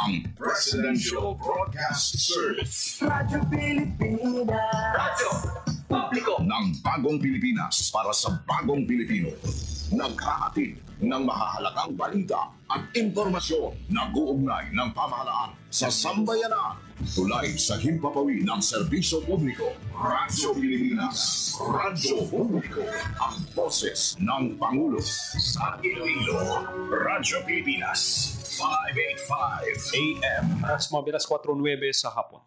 ang Presidential Broadcast Service. Radyo Pilipinas. Radyo Publiko ng Bagong Pilipinas para sa Bagong Pilipino. Naghahatid ng mahahalagang balita at impormasyon na guugnay ng pamahalaan sa sambayanan. Tulay sa himpapawid ng serbisyo publiko. Radyo Pilipinas. Radyo Publiko. Ang boses ng Pangulo sa Iloilo. Radyo Pilipinas. 585 AM. Alas 4:09 sa hapon.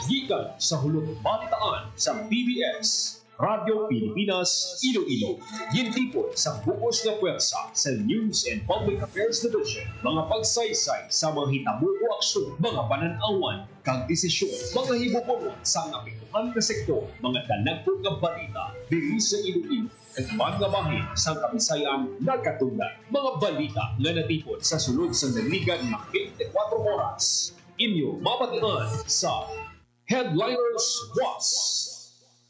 Gikan sa hulog balitaan sa PBS, Radyo Pilipinas, Iloilo. Yintipon sa bukos na pwersa sa News and Public Affairs Division. Mga pagsaysay sa mga hitabo o aksyon, mga pananawan, kang desisyon, mga hibubunon sa apektuhan na sektor, mga dalagpong na balita, diri sa Iloilo. At mga bahin sa Kabisayan nagkatulad. Mga balita nga natipon sa sulod sa naligan na 24 oras. Inyo mapatian sa Headliners Was.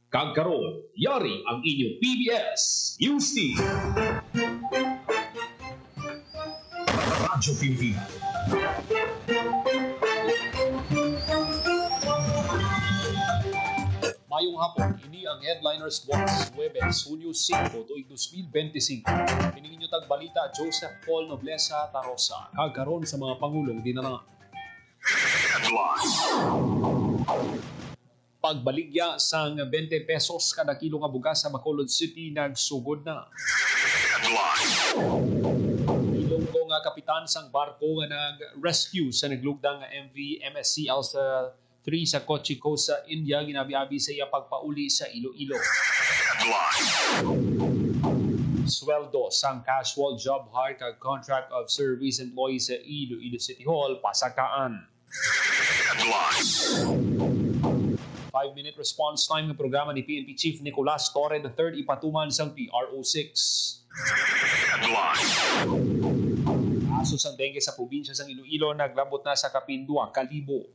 Kagkaroon, yari ang inyong PBS News Team. Radyo Pilipinas. Mayong hapon, ini ang Headliners Box, Webes, Hunyo 5, tuig 2025. Piningin nyo tagbalita, Joseph Paul Nobleza Tarosa. Kagkaroon sa mga Pangulong dinala. Pagbaligya sang 20 pesos kada kilo nga bugas sa Bacolod City nagsugod na. Ilonggo nga kapitan sang barko nga nag-rescue sa naglugdang nga MV MSC Elsa 3 sa Cochico sa India ginabi-abi sa iya pagpauli sa Iloilo. Sweldo sang casual job hire kag contract of service employees sa Iloilo City Hall pasakaan. 5-minute response time ng programa ni PNP Chief Nicolas Torre III ipatuman sang PRO6. Kaso sang dengue sa probinsya sang Iloilo naglabot na sa kapindua kalibo.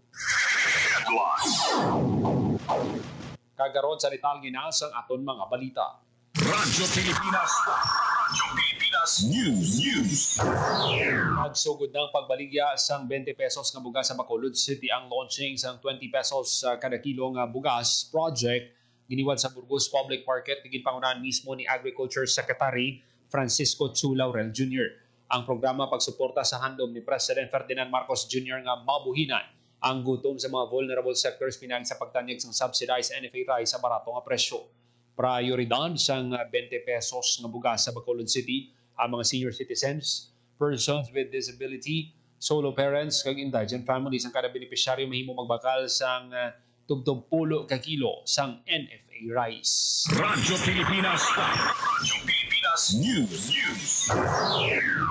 Kagaron sa detalye ginasang aton mga balita. Radyo Pilipinas. Radyo Pilipinas News. Nagsugod ng pagbaligya sang 20 pesos nga bugas sa Bacolod City ang launching sang 20 pesos kada kilo nga bugas project giniwad sa Burgos Public Market tigid pangunahan mismo ni Agriculture Secretary Francisco Chu Laurel Jr. Ang programa pagsuporta sa handom ni President Ferdinand Marcos Jr. nga mabuhinan ang gutom sa mga vulnerable sectors pinag sa pagtanyag sang subsidized NFA rice sa barato nga presyo. Prioridad sang 20 pesos nga bugas sa Bacolod City ang mga senior citizens, persons with disability, solo parents kag indigent families ang kada benepisyaryo mahimo magbakal sang tubtub-pulo ka kilo sang NFA rice. Radyo Pilipinas. Radyo Pilipinas News.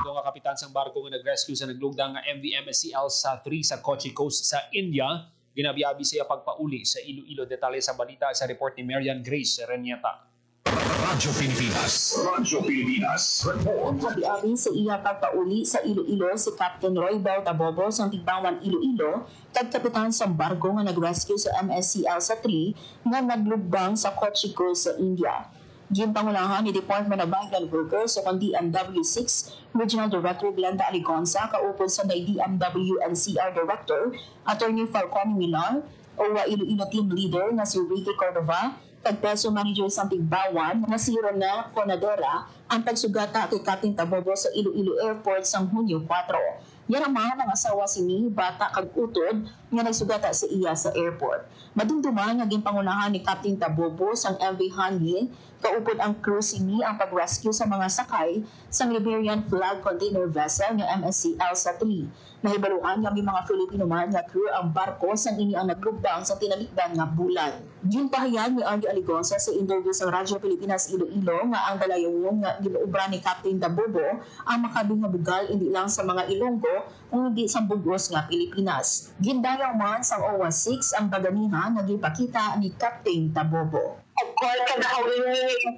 Ito nga kapitan sang barko nga nag-rescue sa naglugdang nga MV MSC Elsa 3 sa Kochi Coast sa India ginabiabi siya pagpauli sa Iloilo. Detalye sa balita sa report ni Marian Grace Renieta. Radyo Pilipinas. Radyo Pilipinas. Report. Nabiabi sa iya pagpauli sa Iloilo si Captain Roy Bel Tabobo sa Tigbangan Iloilo kag kapitan sa barko nga nag-rescue sa MSC Elsa 3 nga naglubang sa Cochico sa India. Ginpangunahan ni Department of Migrant Workers sa DMW6 Regional Director Glenda Aligonza kaupod sa DMW NCR Director Attorney Falcone Milar o Iloilo Team Leader na si Ricky Cordova kag Peso Manager sa Tigbawan na si Rona Conadera ang pagsugata kay Captain Tabobo sa Iloilo Airport sang Hunyo 4. Yaramahan ang asawa sini bata kag utod nga nagsugata sa iya sa airport. Madumduman nga ginpangunahan ni Captain Tabobo sang MV Hanley kaupod ang crew sini ang pag-rescue sa mga sakay sang Liberian flag container vessel nga MSC Elsa 3. Nahibaluan nga may mga Filipino man nga crew ang barko sang ini ang naglubang sa tinalikdan nga bulan. Ginpahayan ni Andy Aligonza sa interview sa Radyo Pilipinas Iloilo nga ang dalayong nga ginuubra ni Captain Tabobo ang makabing nga bugal hindi lang sa mga Ilonggo kung hindi sa bugos nga Pilipinas. Gindayaw man sa OWA 6 ang baganihan na gipakita ni Captain Tabobo. Of course, kadahawin niya yung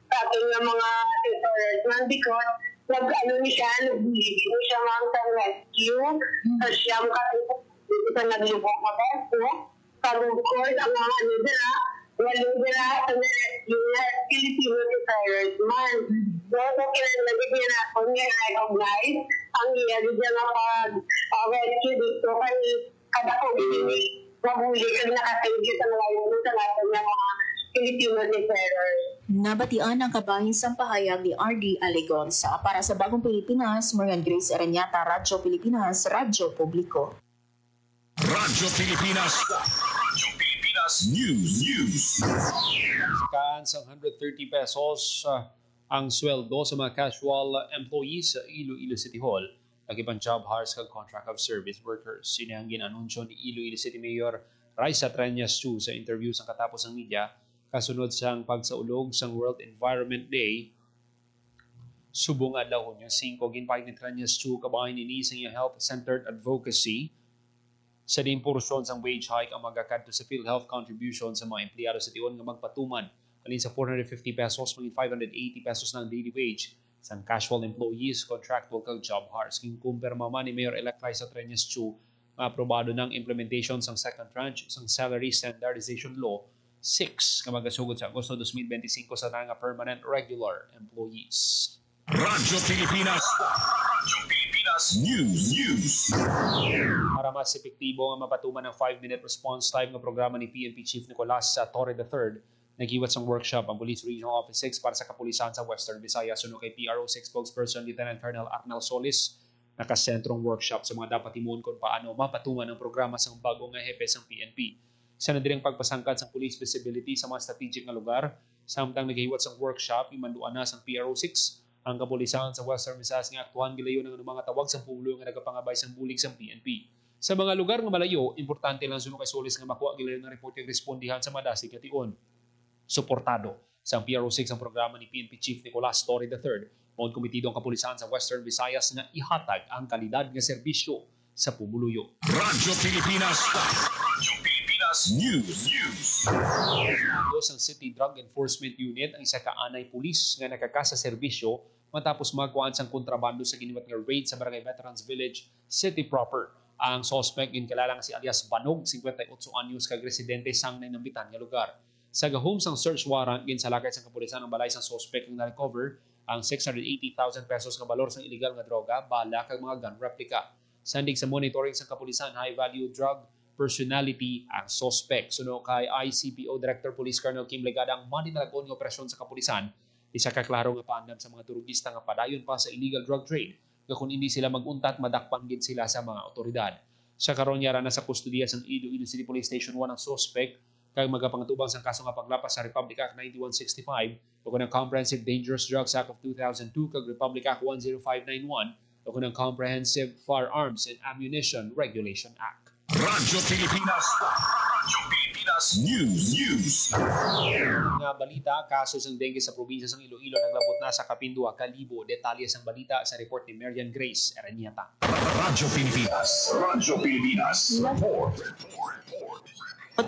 ating mga papers man because nagbili siya mga sa rescue. Tapos siya makakita naglubog na beso. Pero of course, ang mga nila, Walubira sa Filipino Retired Man. Doon kinalagit niya na ako niya recognize ang iyari niya na pag-rescue dito kay kada ko hindi mahuli kang nakatagit ang layo sa lahat ng mga Filipino Retired. Nabatian ang kabahin sa pahayag ni R.D. Alegonza para sa Bagong Pilipinas, Marian Grace Arañata, Radyo Pilipinas, Radyo Publiko. Radyo Pilipinas. Radyo Pilipinas News. Kaan sa 130 pesos ang sweldo sa mga casual employees sa Iloilo City Hall. Nagibang job hires kag contract of service workers. Sino ang ginanunsyo ni Iloilo City Mayor Raisa Treñas Chu sa interview sa katapos ng media kasunod sang pagsaulog sang World Environment Day. Subong adlaw Hunyo 5 ginpahig ni Treñas Chu kabahin ni sa health-centered advocacy. Sa din porsyon sang wage hike ang magakadto sa PhilHealth contribution sa mga empleyado sa tiyon nga magpatuman alin sa 450 pesos maging 580 pesos ng daily wage sang casual employees, contractual kag job hires. King kumpirma man ni Mayor-elect Raisa Treñas Chu aprobado ng implementation sang second tranche sang Salary Standardization Law 6 nga magasugod sa Agosto 2025 sa mga permanent regular employees. Radyo Pilipinas. Radyo Pilipinas News. Para mas epektibo nga mapatuman ng 5-minute response time nga programa ni PNP Chief Nicolas Torre III, nagiwat sang workshop ang Police Regional Office 6 para sa kapulisan sa Western Visayas suno kay PRO6 spokesperson Lieutenant Colonel Arnel Solis. Nakasentrong workshop sa mga dapat imuon kung paano mapatuman ang programa sa bagong nga hepe sang PNP. Sa nadirang pagpasangkad sa police visibility sa mga strategic na lugar, samtang naghiwat sa workshop, imanduan na sa PRO6 ang kapulisan sa Western Visayas nga aktuhan gilayon ng mga tawag sa pulo nga nagapangabay sa bulig sa PNP. Sa mga lugar nga malayo, importante lang suno kay Solis nga makuha gilayon ng reporting respondihan sa madasig at iyon. Suportado sa PRO6 ang programa ni PNP Chief Nicolas Torre III, maun komitido ang kapulisan sa Western Visayas nga ihatag ang kalidad nga serbisyo sa pumuluyo. Radyo Pilipinas. Radyo Pilipinas News. Ang City Drug Enforcement Unit ang isa ka anay pulis nga nakakasa serbisyo matapos magkuhaan sang kontrabando sa giniwat nga raid sa Barangay Veterans Village City proper. Ang suspect ginkalala nga si alias Banog, 58 anyos kag residente sang nambitan nga lugar. Sa gahom sang search warrant ginsalakay sa kapulisan ang balay sang suspect nga na-recover ang 680,000 pesos nga balor sang illegal nga droga, bala kag mga gun replica. Sandig sa monitoring sa kapulisan, high-value drug personality ang suspect. Suno kay ICPO Director Police Colonel Kim Legada ang maninalagon nga operasyon sa kapulisan. Isa ka klaro nga paandam sa mga turugista nga padayon pa sa illegal drug trade. Nga kung hindi sila maguntat, madakpan gid sila sa mga otoridad. Sa karon yara na sa kustudiya sa Iloilo City Police Station 1 ang suspect kay magapangtubang sa kaso nga paglapas sa Republic Act 9165 ug ng Comprehensive Dangerous Drugs Act of 2002 kag Republic Act 10591 ug ng Comprehensive Firearms and Ammunition Regulation Act. Radyo Pilipinas. Radyo Pilipinas News. Nga balita, kaso ng dengue sa probinsya ng Iloilo naglabot na sa 12,000. Detalye sang balita sa report ni Marian Grace Arañata. Radyo Pilipinas. Radyo Pilipinas.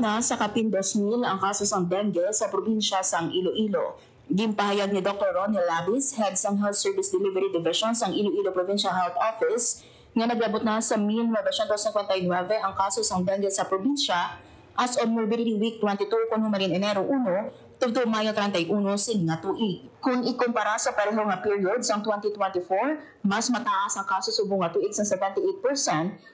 Na sa 12,000 ang kaso ng dengue sa probinsya ng Iloilo. Gimpahayag ni Dr. Ronnie Labis, Head ng Health Service Delivery Division ng Iloilo Provincial Health Office, nga naglabot na sa 1,959 ang kaso ng dengue sa probinsya as on Morbidity Week 22 kung humarin Enero 1 tugtog Mayo 31 sin nga tuig. Kung ikumpara sa pareho nga period sa 2024, mas mataas ang kaso subong nga tuig sa 78%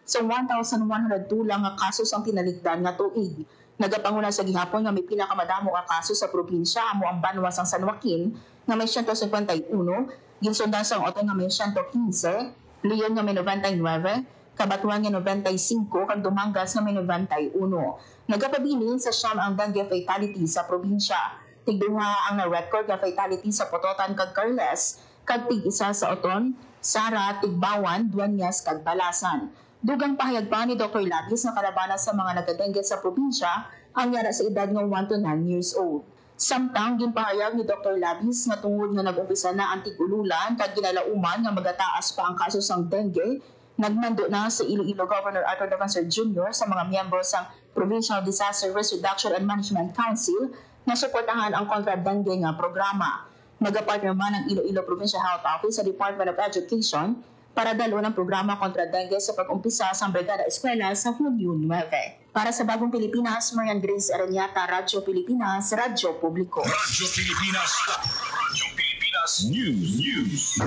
sa 1,102 lang nga kaso ang tinalikdan nga tuig. Nagapanguna sa gihapon nga may pinakamadamo nga kaso sa probinsya amo ang Banwa sang San Joaquin nga may 151, ginsundan sang Oto nga may 115, Leon nga may 99, Kabatuan nga 95, kag Dumangas nga may 91. Nagapabilin sa siyam ang dengue fatality sa probinsya. Tigduha ang na-record nga fatality sa Pototan kag Carles, kag tig-isa sa Oton, Sara, Tigbawan, Duanyas kag Balasan. Dugang pahayag pa ni Dr. Labis na kalabanan sa mga nagkadengue sa probinsya ang yara sa edad ng 1 to 9 years old. Samtang ginpahayag ni Dr. Labis nga tungod nga nag-umpisa na ang tig-ululan kag ginalauman nga magataas pa ang kaso sang dengue, nagmando na sa Iloilo Governor Arthur Davancer Jr. sa mga miyembro sang Provincial Disaster Risk Reduction and Management Council na suportahan ang kontra dengue nga programa. Nagapartner man ang Iloilo Provincial Health Office sa Department of Education, para dalo ng programa kontra dengue sa pag-umpisa sa Brigada Eskwela sa Hunyo 9. Para sa Bagong Pilipinas, Marian Grace Aranyata, Radyo Pilipinas, Radyo Publiko. Radyo Pilipinas. Radyo Pilipinas News.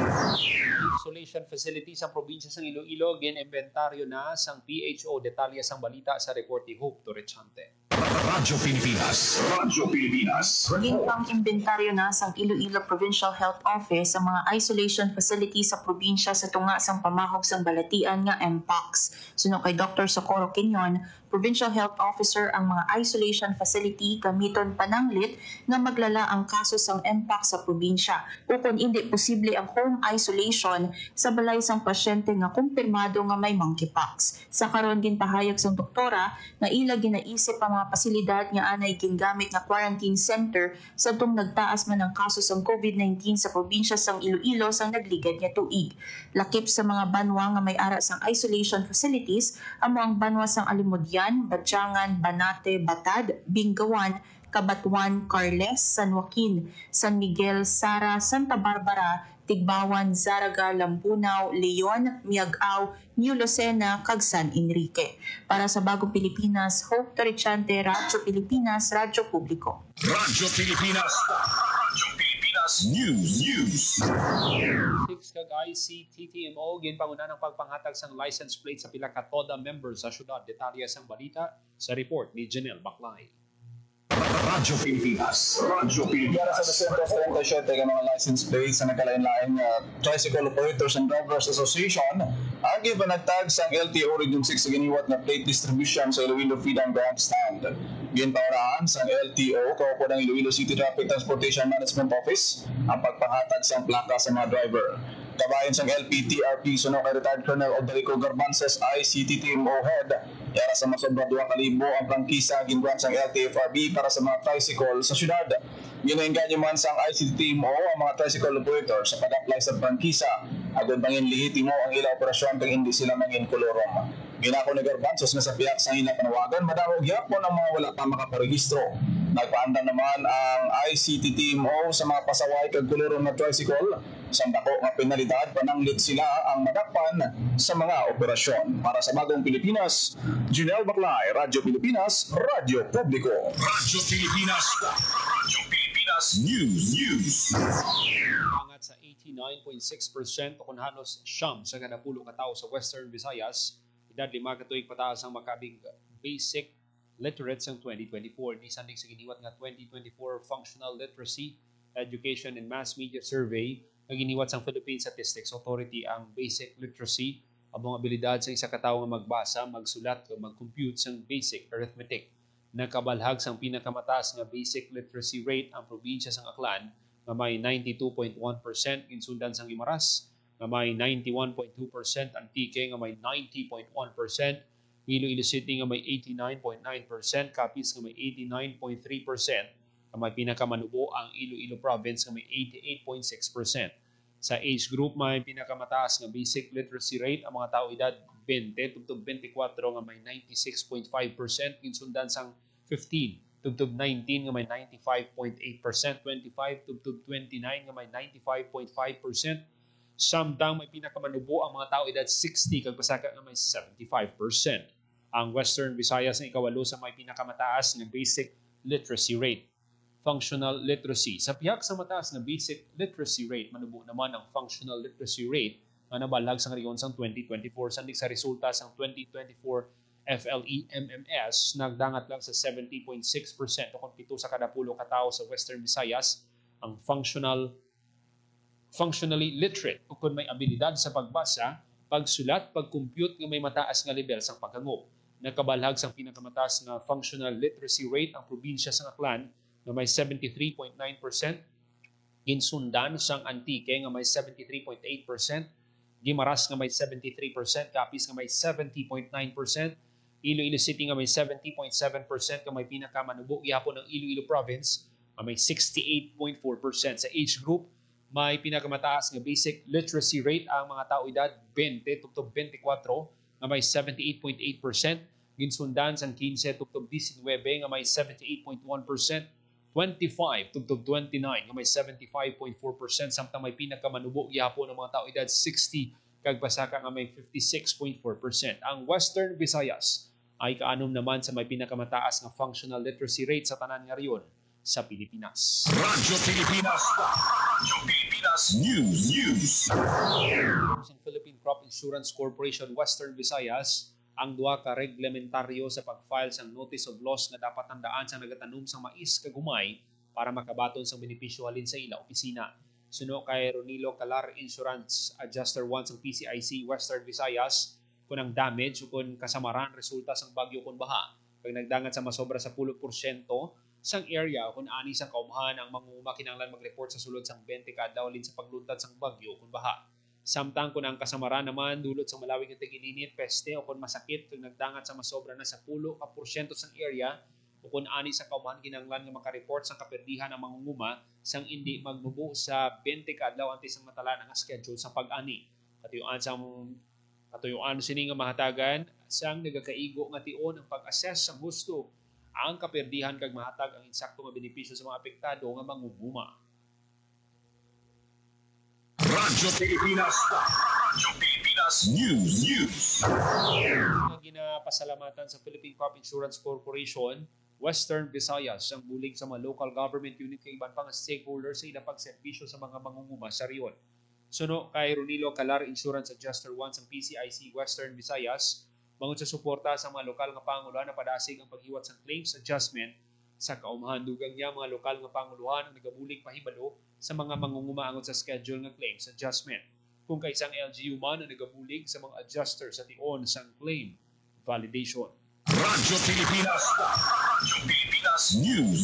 Isolation facility sa probinsya ng Iloilo, gin-inventaryo na sang PHO. Detalye sang balita sa report ni Hope Torrechante. Radyo Pilipinas. Radyo Pilipinas. Ginpang imbentaryo na sang Iloilo Provincial Health Office sa mga isolation facility sa probinsya sa tunga sang pamahog sang balatian nga MPOX. Suno kay Dr. Socorro Quinyon, Provincial Health Officer, ang mga isolation facility gamiton pananglit nga maglala ang kaso sang MPOX sa probinsya. Ukon hindi posible ang home isolation sa balay sang pasyente nga kumpirmado nga may monkeypox. Sa karon ginpahayag sang doktora nga ila ginaisip ang mga pasilidad nga anay gingamit nga quarantine center sa tung nagtaas man ang kaso sang COVID-19 sa probinsya sang Iloilo sang nagligad nga tuig. Lakip sa mga banwa nga may ara sang isolation facilities amo ang banwa sang Alimudyan, Badyangan, Banate, Batad, Bingawan, Kabatuan, Carles, San Joaquin, San Miguel, Sara, Santa Barbara, Tigbawan, Zaraga, Lambunaw, Leon, Miagao, New Lucena, kag San Enrique. Para sa Bagong Pilipinas, Hope Torrechante, Radyo Pilipinas, Radyo Publiko. Radyo Pilipinas. Radyo Pilipinas News. 6 kag ICTTMO, ginpanguna ng pagpanghatag sang license plate sa pila ka TODA members sa syudad. Detalye sang balita sa report ni Janelle Baclay. Radyo Pilipinas. Radyo Para sa Pilipinas. 237 ka mga license plates sa nagkalain-lain Tricycle Operators and Drivers Association, ang gibanagtag sa LTO Region 6 sa giniwat na plate distribution sa Iloilo Feed and Grandstand. Ginpauraan sa LTO, kaupo ng Iloilo City Traffic Transportation Management Office, ang pagpahatag sa plaka sa mga driver. Kabayan sa LPTRP, suno kay retired Colonel Odrico Garbances, ICTTMO Head, yara sa masobra 2,000 ang prangkisa ginbuan sa LTFRB para sa mga tricycle sa syudad. Ginahingan man sa ICTTMO ang mga tricycle operators sa pag-apply sa prangkisa, agad mangin lihitimo ang ilang operasyon kung hindi sila mangin kolorom. Ginako ni Garbanzos na sa piyak sa panawagan, madawag yapon ang mga wala pa makaparehistro. Nagpaandam naman ang ICTTMO sa mga pasaway kag kolorom na tricycle. Sa dako nga penalidad, pananglit sila ang madakpan sa mga operasyon. Para sa Bagong Pilipinas, Janelle Baclay, Radyo Pilipinas, Radyo Publiko. Radyo Pilipinas. Radyo Pilipinas News. Angat sa 89.6% o kung halos siyam sa kanapulo ka tao sa Western Visayas, edad 5 katuig pataas ang makabig basic literate sa 2024. Nisan din sa giniwat nga 2024 Functional Literacy, Education and Mass Media Survey na giniwat sa Philippine Statistics Authority. Ang basic literacy, ang abilidad sa isa ka tawo nga magbasa, magsulat o mag-compute sa basic arithmetic. Nakabalhag sa pinakamataas nga basic literacy rate ang probinsya sa Aklan na may 92.1%, insundan sa Guimaras na may 91.2%, Antique nga may 90.1%, Iloilo City nga may 89.9%, Capiz nga may 89.3%, na may pinakamanubo ang Iloilo Province nga may 88.6%. Sa age group, may pinakamataas nga basic literacy rate ang mga tao edad 20 tugtog 24 nga may 96.5%, insundan sang 15 tugtog 19 nga may 95.8%, 25 tugtog 29 nga may 95.5%, samtang may pinakamanubo ang mga tao edad 60 kag pasaka nga may 75%. Ang Western Visayas ang ikawalo sa may pinakamataas nga basic literacy rate. Functional literacy. Sa pihak sa mataas na basic literacy rate, manubo naman ang functional literacy rate na nabalag sa ngayon sa 2024. Sandig sa resulta sa 2024 FLE-MMS, nagdangat lang sa 70.6% o kung 7 sa kada 10 katao sa Western Visayas ang functionally literate o kung may abilidad sa pagbasa, pagsulat, pag-compute nga may mataas nga level sa pagkangop. Nakabalhag sa pinakamataas na functional literacy rate ang probinsya sa Aklan na may 73.9%, ginsundan sang Antique nga may 73.8%, Guimaras nga may 73%, Capiz nga may 70.9%, Iloilo City nga may 70.7%, nga may pinakamanubo gihapon ng Iloilo Province nga may 68.4%. Sa age group, may pinakamataas nga basic literacy rate ang mga tao edad 20 tugtog 24 nga may 78.8%, ginsundan sang 15 tugtog 19 nga may 78.1%, 25 tugtog 29 nga may 75.4%, samtang may pinakamanubo gihapon ng mga tao edad 60 kag Pasaka nga may 56.4%. Ang Western Visayas ay kaanom naman sa may pinakamataas nga functional literacy rate sa tanan nga riyon sa Pilipinas. Radyo Pilipinas. Radyo Pilipinas News. Sa Philippine Crop Insurance Corporation Western Visayas, ang duha ka reglementaryo sa pag-file sang notice of loss nga dapat tandaan sa nagatanom sang mais kag humay para makabaton sang benepisyo halin sa ila opisina. Suno kay Ronilo Calar Insurance Adjuster 1 sa PCIC Western Visayas, kung ang damage o kung kasamaran resulta sang bagyo kung baha, pag nagdangat sa masobra sa 10% sang area kung ani sang kaumahan ang mangunguma kinahanglan mag-report sa sulod sang 20 kadlaw halin sa pagluntad sang bagyo kung baha. Samtang kung ang kasamaran naman dulot sa malawig nga tag-init, peste o kung masakit kung nagdangat sa masobra na sa 10% sang area o kung ani sa kaumahan kinahanglan nga makareport sa kaperdihan ang mangunguma sang hindi magmubo sa 20 kadlaw antes ang matalan ang schedule sa pag-ani. Katuyuan sini nga mahatagan sang nagakaigo nga tion ang pag-assess sa gusto ang kaperdihan kag mahatag ang insakto nga benepisyo sa mga apektado nga mangunguma. Radyo Pilipinas. Radyo Pilipinas News. Ang ginapasalamatan sa Philippine Crop Insurance Corporation Western Visayas ang bulig sa mga local government unit kay iban pang stakeholders sa ilang pagserbisyo sa mga mangunguma sa riyon. Suno kay Ronilo Calar Insurance Adjuster 1 sa PCIC Western Visayas, mangon sa suporta sa mga lokal nga panguluhan na padasig ang paghiwat sa claims adjustment sa kaumahan. Dugang niya mga lokal nga panguluhan ang nagabulig pahibalo sa mga mangunguma angon sa schedule nga claims adjustment. Kung kaisang LGU man ang nagabulig sa mga adjuster sa tion sang claim validation. Radyo Pilipinas. Radyo Pilipinas News.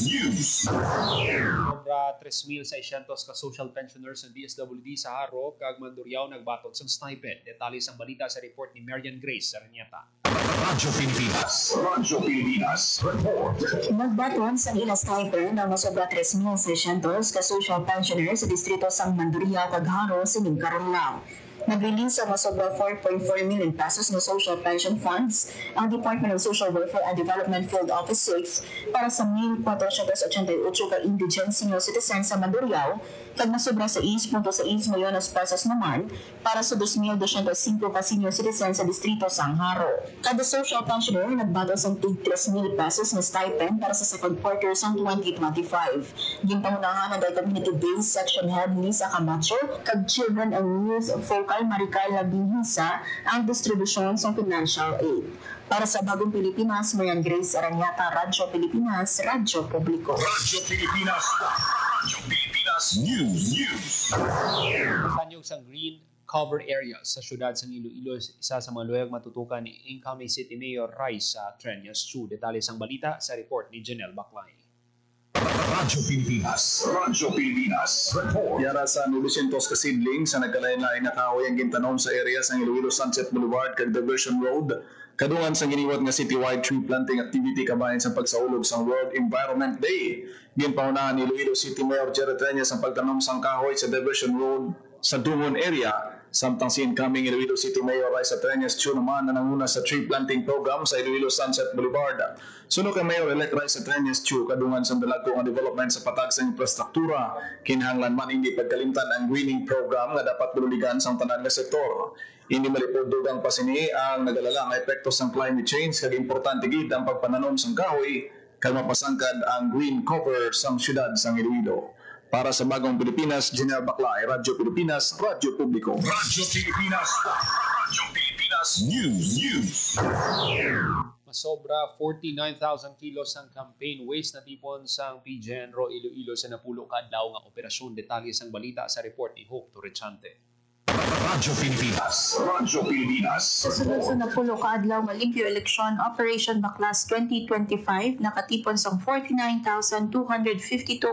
Sobra 3,600 ka social pensioners ng DSWD sa Haro kag Mandurriao nagbatot sa stipend. Detalye sang balita sa report ni Marian Grace Sarnieta. Radyo Pilipinas. Radyo Pilipinas Report. Nagbaton sa ila stipend ang masobra 3,600 ka social pensioners sa distrito sang Mandurriao kag Haro sining karon lang. Nag-release ang masobra 4.4 million pesos na social pension funds ang Department of Social Welfare and Development Field Office 6 para sa 1,488 ka indigent senior citizens sa Mandurriao kag masobra sa 6.6 milyones pesos naman para sa 2,205 ka senior citizens sa distrito sang Haro. Kada social pensioner nagbato sa 3,000 pesos na stipend para sa second quarter sang 2025. Ginpangunahan ang community-based section head ni sa Camacho kag Children and Youth Focal Marical Labinhisa ang distribusyon sa financial aid. Para sa Bagong Pilipinas, Marian Grace Aranyata, Radyo Pilipinas, Radyo Publiko. Radyo Pilipinas. Radyo Pilipinas News. Sanyog sang green cover areas sa syudad sang Iloilo, isa sa mga luyag matutukan ni incoming City Mayor Raisa Treñas Chu. Detalye sang balita sa report ni Janelle Baclay. Radyo Pilipinas. Radyo Pilipinas Report. Yara sa 900 ka seedling sa nagkalain-lain na kahoy ang gintanom sa area sa Iloilo Sunset Boulevard kag Diversion Road. Kadungan sa giniwat nga citywide tree planting activity kabahin sa pagsaulog sa World Environment Day. Ginpaunahan ni Iloilo City Mayor Jerry Treñas ang pagtanom sang kahoy sa Diversion Road sa Dungon area. Samtang si incoming Iloilo City Mayor Raisa Treñas Chu naman na nanguna sa tree planting program sa Iloilo Sunset Boulevard. Suno kay Mayor-elect Raisa Treñas Chu kadungan sa dalago ang development sa patag sa infrastruktura. Kinahanglan man hindi pagkalimtan ang greening program nga dapat bululigan sa tanan nga sektor. Hindi malipod dugang pasini ang nagalala nga epekto sa climate change kag importante gid ang pagpananom sang kahoy kag mapasangkad ang green cover sang syudad sang Iloilo. Para sa Bagong Pilipinas, Janelle Baclay, Radyo Pilipinas, Radyo Publiko. Radyo Pilipinas. Radyo Pilipinas News. Masobra 49,000 kilos ang campaign waste na tipon sang PGenro Iloilo sa napulo ka adlaw nga operasyon. Detalye sang balita sa report ni Hope Torrechante. Radyo Pilipinas. Radyo Pilipinas. Sa sunod sa napulo ka adlaw nga limpyo eleksyon Operation Baklas 2025 nakatipon sang 49,252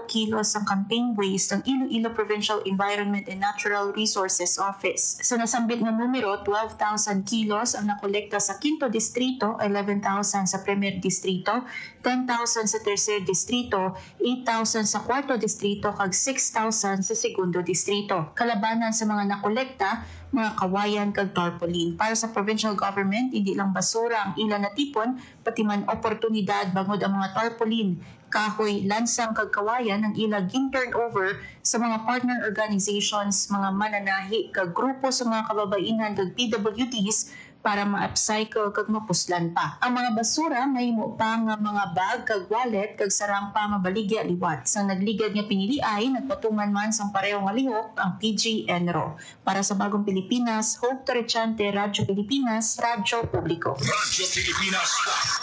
kilos ang campaign waste ng Iloilo Provincial Environment and Natural Resources Office. Sa nasambit nga numero, 12,000 kilos ang nakolekta sa 5th distrito, 11,000 sa Premier Distrito, 10,000 sa Tercer Distrito, 8,000 sa 4th Distrito kag 6,000 sa 2nd Distrito. Kalabanan sa mga nakolekta, mga kawayan kag tarpaulin. Para sa provincial government, hindi lang basura ang ilan natipon, pati man oportunidad bangod ang mga tarpaulin, kahoy, lansang kag kawayan ang ilang turnover sa mga partner organizations, mga mananahi kag grupo sa mga kababaihan kag PWDs para ma-upcycle kag mapuslan pa. Ang mga basura mahimo pa nga mga bag kag wallet kag sarang pa mabaligya liwat. Sa nagligad nga piniliay, nagpatungan man sang pareho nga lihok ang PG Enro. Para sa Bagong Pilipinas, Hope Torrechante, Radyo Pilipinas, Radyo Publiko. Radyo Pilipinas.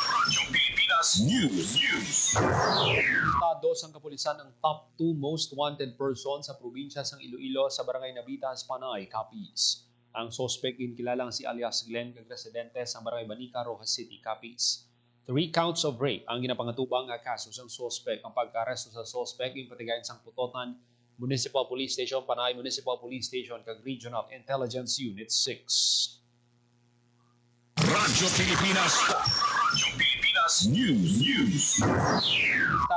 Radyo Pilipinas News. Dos ang kapulisan ang top 2 most wanted person sa probinsya sang Iloilo sa Barangay Navitas, Panay, Capiz. Ang suspect ginkilalang si alias Glenn kag residente sa Barangay Banica, Rojas City, Capiz. 3 counts of rape ang ginapangatubang nga kaso sa suspect. Ang pagka-aresto sa suspect ginpatigayon sang Putotan Municipal Police Station, Panay Municipal Police Station kag Regional Intelligence Unit 6. Radyo Pilipinas. Radyo Pilipinas News.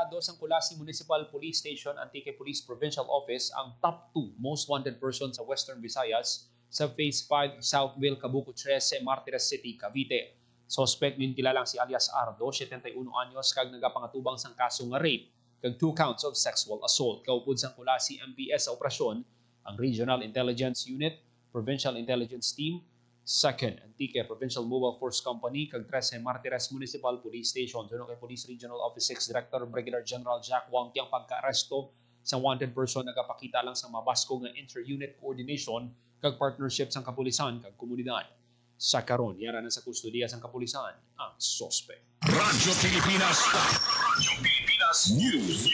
Dos ang Kulasi Municipal Police Station, Antique Police Provincial Office ang top 2 most wanted person sa Western Visayas sa Phase 5 Southville, Cabuco 13, Martires City, Cavite. Suspect din kilalang si alias Ardo, 71 anyos, kag nagapangatubang sang kaso nga rape, kag 2 counts of sexual assault. Kaupod sang Kulasi MPS sa operasyon, ang Regional Intelligence Unit, Provincial Intelligence Team, 2nd Antique Provincial Mobile Force Company, kag 13 Martires Municipal Police Station. Sunod kay Police Regional Office 6 Director Brigadier General Jack Wang tiyang pagka-aresto sa wanted person nagapakita lang sa mabasko nga inter-unit coordination kag partnership sang kapulisan kag komunidad. Sa karon, yara na sa kustodiya sang kapulisan ang suspect. Radyo Pilipinas. Radyo Pilipinas News.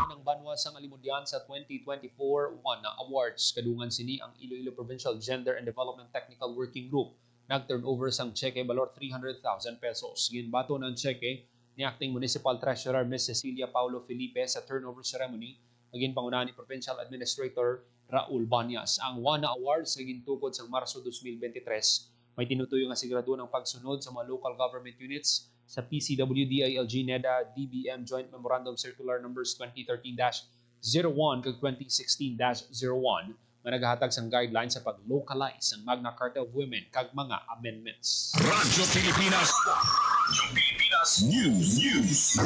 Ang banwa sang alimudian sa 2024 na awards kadungan sini ang Iloilo Provincial Gender and Development Technical Working Group. Nag-turnover sang cheque balor 300,000 pesos. Ginbato ng cheque ni Acting Municipal Treasurer Ms. Cecilia Paulo Felipe sa turnover ceremony. Naging pangunahan ni Provincial Administrator Raul Banyas. Ang WANA Awards naging tukod sa Marso 2023. May tinutuyo nga sigurado ng pagsunod sa mga local government units sa PCW, DILG, NEDA, DBM Joint Memorandum Circular Numbers 2013-01 kag 2016-01 na naghahatag sang guidelines sa pag-localize ang Magna Carta of Women kag mga amendments. Radyo Pilipinas. Radyo Pilipinas News.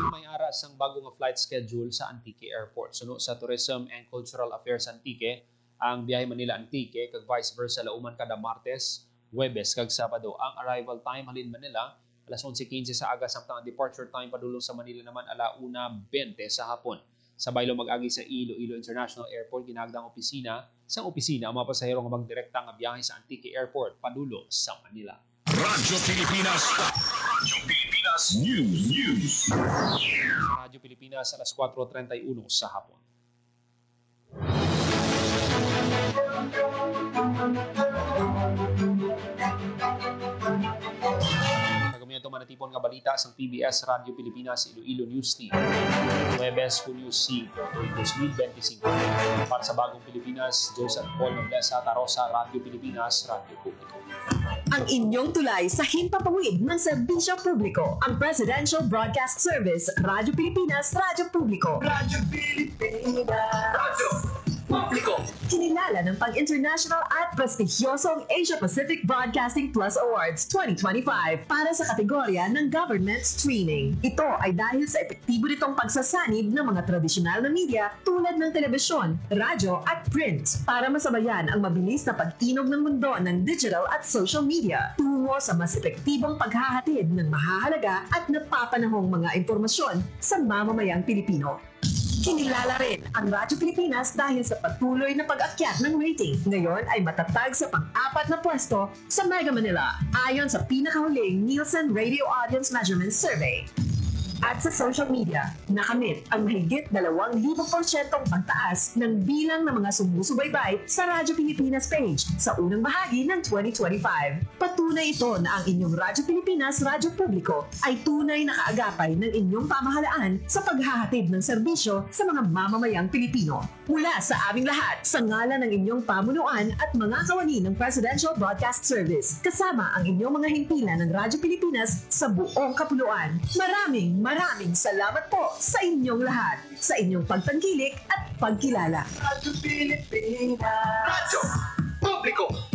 May aras ang bago nga flight schedule sa Antique Airport. Suno sa Tourism and Cultural Affairs Antique, ang biyahe Manila-Antique kag vice versa lauman kada Martes, Huwebes kag Sabado. Ang arrival time halin Manila alas 11:15 sa aga, samtang ang departure time padulong sa Manila naman ala 1:20 sa hapon. Sa baylo mag-agi sa Iloilo International Airport, ginagdang opisina ang mga pasahero nga magdirekta nga biyahe sa Antique Airport padulong sa Manila. Radyo Pilipinas. Radyo Pilipinas News. Radyo Pilipinas alas 4:31 sa hapon. Ito manatipon nga balita sa PBS Radio Pilipinas Iloilo News Team. Huwebes, Julio C. 2025. Para sa Bagong Pilipinas, Joseph Paul Noblesa, Tarosa, Radio Pilipinas, Radio Publiko. Ang inyong tulay sa himpapawid ng serbisyo publiko, ang Presidential Broadcast Service, Radyo Pilipinas, Radyo Publiko. Radyo Pilipinas. Radyo Publiko. Kinilala ng pang-international at prestigyosong Asia Pacific Broadcasting Plus Awards 2025 para sa kategorya ng Government Streaming. Ito ay dahil sa epektibo nitong pagsasanib ng mga tradisyonal na media tulad ng telebisyon, radyo at print para masabayan ang mabilis na pagtinog ng mundo ng digital at social media tungo sa mas epektibong paghahatid ng mahahalaga at napapanahong mga impormasyon sa mamamayang Pilipino. Kinilala rin ang Radyo Pilipinas dahil sa patuloy na pag-akyat ng rating. Ngayon ay matatag sa pang-4 na pwesto sa Mega Manila ayon sa pinakahuling Nielsen Radio Audience Measurement Survey. At sa social media, nakamit ang mahigit 2,000% pagtaas ng bilang ng mga sumusubaybay sa Radyo Pilipinas page sa unang bahagi ng 2025. Patunay ito na ang inyong Radyo Pilipinas Radyo Publiko ay tunay na kaagapay ng inyong pamahalaan sa paghahatid ng serbisyo sa mga mamamayang Pilipino. Mula sa aming lahat, sa ngalan ng inyong pamunuan at mga kawani ng Presidential Broadcast Service, kasama ang inyong mga himpilan ng Radyo Pilipinas sa buong kapuluan. Maraming Maraming salamat po sa inyong lahat, sa inyong pagtangkilik at pagkilala. Radyo Pilipinas. Radyo Publiko.